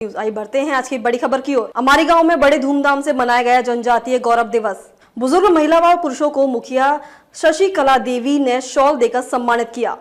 आइए बढ़ते हैं आज की बड़ी खबर की ओर। हमारी गांव में बड़े धूमधाम से मनाया गया जनजातीय गौरव दिवस। बुजुर्ग महिला व पुरुषों को मुखिया शशि कला देवी ने शॉल देकर सम्मानित किया।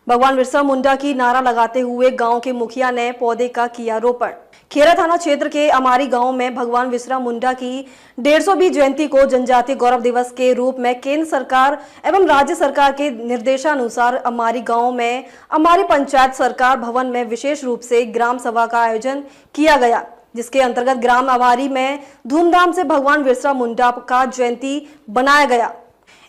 भगवान बिरसा मुंडा की नारा लगाते हुए गांव के मुखिया ने पौधे का किया रोपण। खेरा थाना क्षेत्र के अमारी गांव में भगवान बिरसा मुंडा की 150वीं जयंती को जनजातीय गौरव दिवस के रूप में केंद्र सरकार एवं राज्य सरकार के निर्देशानुसार अमारी गांव में अमारी पंचायत सरकार भवन में विशेष रूप से ग्राम सभा का आयोजन किया गया, जिसके अंतर्गत ग्राम अमारी में धूमधाम से भगवान बिरसा मुंडा का जयंती बनाया गया।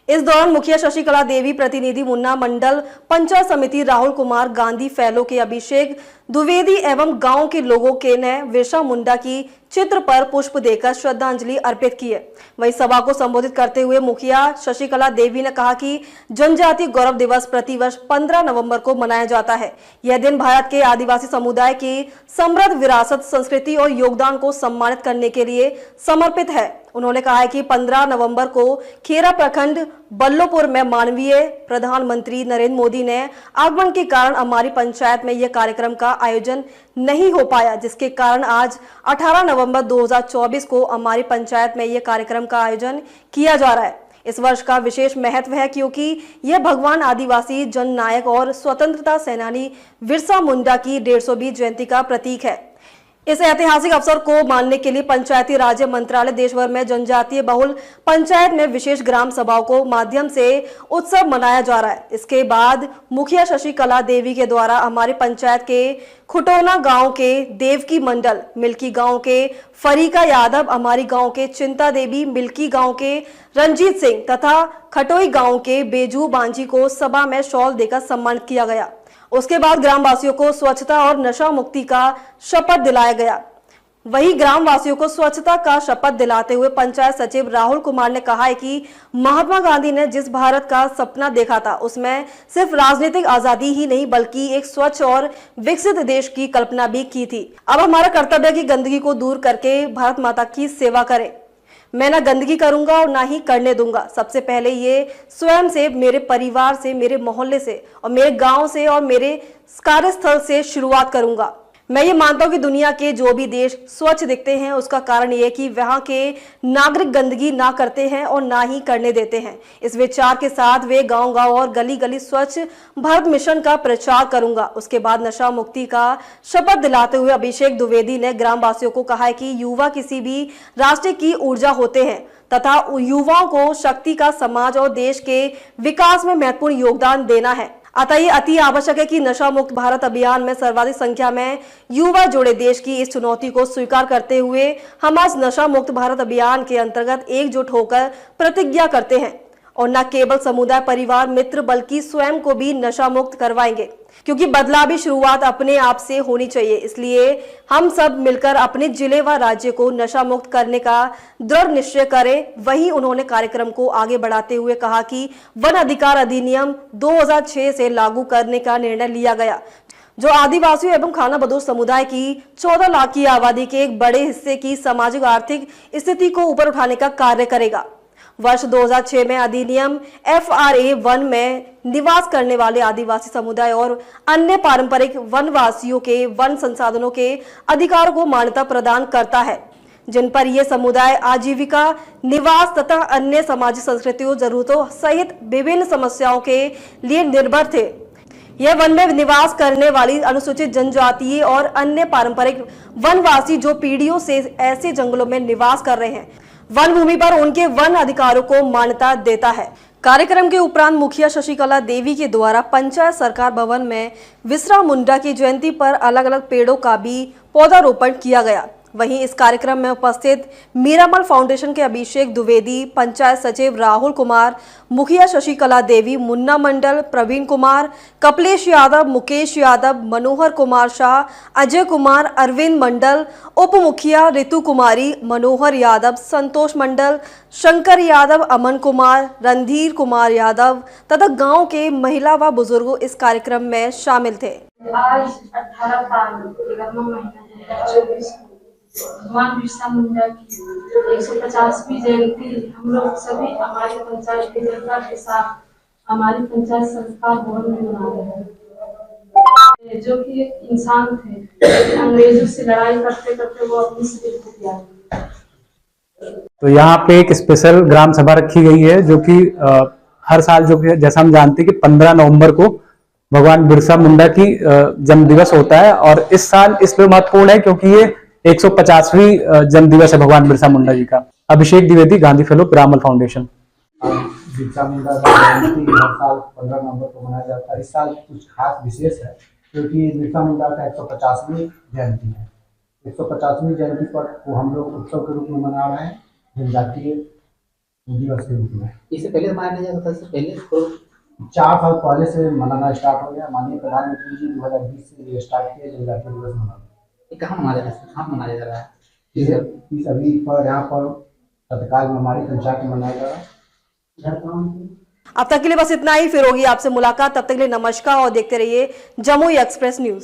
इस दौरान मुखिया शशि कला देवी, प्रतिनिधि मुन्ना मंडल, पंचायत समिति राहुल कुमार गांधी, फैलो के अभिषेक द्विवेदी एवं गांव के लोगों के ने बिरसा मुंडा की चित्र पर पुष्प देकर श्रद्धांजलि अर्पित की है। वही सभा को संबोधित करते हुए मुखिया शशि कला देवी ने कहा कि जनजातीय गौरव दिवस प्रतिवर्ष 15 नवंबर को मनाया जाता है। यह दिन भारत के आदिवासी समुदाय की समृद्ध विरासत, संस्कृति और योगदान को सम्मानित करने के लिए समर्पित है। उन्होंने कहा है कि 15 नवंबर को खेरा प्रखंड बल्लोपुर में माननीय प्रधानमंत्री नरेंद्र मोदी ने आगमन के कारण हमारी पंचायत में यह कार्यक्रम का आयोजन नहीं हो पाया, जिसके कारण आज 18 नवंबर 2024 को हमारी पंचायत में यह कार्यक्रम का आयोजन किया जा रहा है। इस वर्ष का विशेष महत्व है क्योंकि यह भगवान आदिवासी जननायक और स्वतंत्रता सेनानी बिरसा मुंडा की 150वीं जयंती का प्रतीक है। इस ऐतिहासिक अवसर को मानने के लिए पंचायती राज्य मंत्रालय देश भर में जनजातीय बहुल पंचायत में विशेष ग्राम सभाओं को माध्यम से उत्सव मनाया जा रहा है। इसके बाद मुखिया शशि कला देवी के द्वारा हमारी पंचायत के खुटोना गांव के देवकी मंडल, मिल्की गांव के फरीका यादव, हमारी गांव के चिंता देवी, मिल्की गांव के रंजीत सिंह तथा खटोई गांव के बेजू बांजी को सभा में शॉल देकर सम्मानित किया गया। उसके बाद ग्रामवासियों को स्वच्छता और नशा मुक्ति का शपथ दिलाया गया। वहीं ग्रामवासियों को स्वच्छता का शपथ दिलाते हुए पंचायत सचिव राहुल कुमार ने कहा है कि महात्मा गांधी ने जिस भारत का सपना देखा था, उसमें सिर्फ राजनीतिक आजादी ही नहीं बल्कि एक स्वच्छ और विकसित देश की कल्पना भी की थी। अब हमारा कर्तव्य है कि गंदगी को दूर करके भारत माता की सेवा करें। मैं ना गंदगी करूंगा और ना ही करने दूंगा। सबसे पहले ये स्वयं से, मेरे परिवार से, मेरे मोहल्ले से और मेरे गांव से और मेरे कार्यस्थल से शुरुआत करूंगा। मैं ये मानता हूं कि दुनिया के जो भी देश स्वच्छ दिखते हैं उसका कारण ये है कि वहां के नागरिक गंदगी ना करते हैं और ना ही करने देते हैं। इस विचार के साथ वे गांव-गांव और गली-गली स्वच्छ भारत मिशन का प्रचार करूंगा। उसके बाद नशा मुक्ति का शपथ दिलाते हुए अभिषेक द्विवेदी ने ग्रामवासियों को कहा है कि युवा किसी भी राष्ट्र की ऊर्जा होते हैं तथा युवाओं को शक्ति का समाज और देश के विकास में महत्वपूर्ण योगदान देना है। अतः ये अति आवश्यक है कि नशा मुक्त भारत अभियान में सर्वाधिक संख्या में युवा जुड़े। देश की इस चुनौती को स्वीकार करते हुए हम आज नशा मुक्त भारत अभियान के अंतर्गत एकजुट होकर प्रतिज्ञा करते हैं और न केवल समुदाय, परिवार, मित्र बल्कि स्वयं को भी नशा मुक्त करवाएंगे, क्योंकि बदलाव की शुरुआत अपने आप से होनी चाहिए। इसलिए हम सब मिलकर अपने जिले व राज्य को नशा मुक्त करने का दृढ़ निश्चय करें। वहीं उन्होंने कार्यक्रम को आगे बढ़ाते हुए कहा कि वन अधिकार अधिनियम 2006 से लागू करने का निर्णय लिया गया, जो आदिवासियों एवं खाना बदोश समुदाय की 14 लाख की आबादी के एक बड़े हिस्से की सामाजिक आर्थिक स्थिति को ऊपर उठाने का कार्य करेगा। वर्ष 2006 में अधिनियम FRA 1 में निवास करने वाले आदिवासी समुदाय और अन्य पारंपरिक वनवासियों के वन संसाधनों के अधिकारों को मान्यता प्रदान करता है, जिन पर ये समुदाय आजीविका, निवास तथा अन्य सामाजिक संस्कृतियों जरूरतों सहित विभिन्न समस्याओं के लिए निर्भर थे। यह वन में निवास करने वाली अनुसूचित जनजातीय और अन्य पारंपरिक वनवासी जो पीढ़ियों से ऐसे जंगलों में निवास कर रहे हैं, वन भूमि पर उनके वन अधिकारों को मान्यता देता है। कार्यक्रम के उपरांत मुखिया शशि कला देवी के द्वारा पंचायत सरकार भवन में बिरसा मुंडा की जयंती पर अलग अलग पेड़ों का भी पौधारोपण किया गया। वहीं इस कार्यक्रम में उपस्थित मीरामल फाउंडेशन के अभिषेक द्विवेदी, पंचायत सचिव राहुल कुमार, मुखिया शशि कला देवी, मुन्ना मंडल, प्रवीण कुमार, कपिलेश यादव, मुकेश यादव, मनोहर कुमार शाह, अजय कुमार, अरविंद मंडल, उप मुखिया ऋतु कुमारी, मनोहर यादव, संतोष मंडल, शंकर यादव, अमन कुमार, रणधीर कुमार यादव तथा गांव के महिला व बुजुर्ग इस कार्यक्रम में शामिल थे। आज 18 भगवान बिरसा मुंडा की 150वीं जयंती हम लोग सभी हमारे पंचायत की जनता के साथ हमारी पंचायत सरकार भवन में मना रहे हैं। जो कि एक इंसान थे, अंग्रेजों से लड़ाई करते करते वो अपनी शरीर को त्याग दिए। तो यहाँ पे एक स्पेशल ग्राम सभा रखी गई है जो कि हर साल जो कि जैसा हम जानते हैं कि 15 नवंबर को भगवान बिरसा मुंडा की जन्म दिवस होता है, और इस साल इसलिए महत्वपूर्ण है क्योंकि ये 150वीं जन्म दिवस है भगवान बिरसा मुंडा जी का। अभिषेक द्विवेदी, गांधी फेलो, पिरामल फाउंडेशन। बिरसा मुंडा का जयंती हर साल 15 नवंबर को मनाया जाता है। इस साल कुछ खास विशेष है क्योंकि बिरसा मुंडा का 150वीं जयंती है। 150वीं जयंती पर को हम लोग उत्सव के रूप में मना रहे हैं, जनजातीय दिवस के रूप में। इससे पहले मनाया जाता था, इससे पहले 4 साल पहले से मनाना स्टार्ट हो गया। माननीय प्रधानमंत्री जी 2020 से ये स्टार्ट किया जनजातीय दिवस मनाना। ये कहाँ मनाया जा रहा है, कहाँ मनाया जा रहा है? इस अभी पर यहाँ पर तत्काल में हमारी पंचायत में मनाया जा रहा है। अब तक के लिए बस इतना ही। फिर होगी आपसे मुलाकात, तब तक के लिए नमस्कार और देखते रहिए जमुई एक्सप्रेस न्यूज।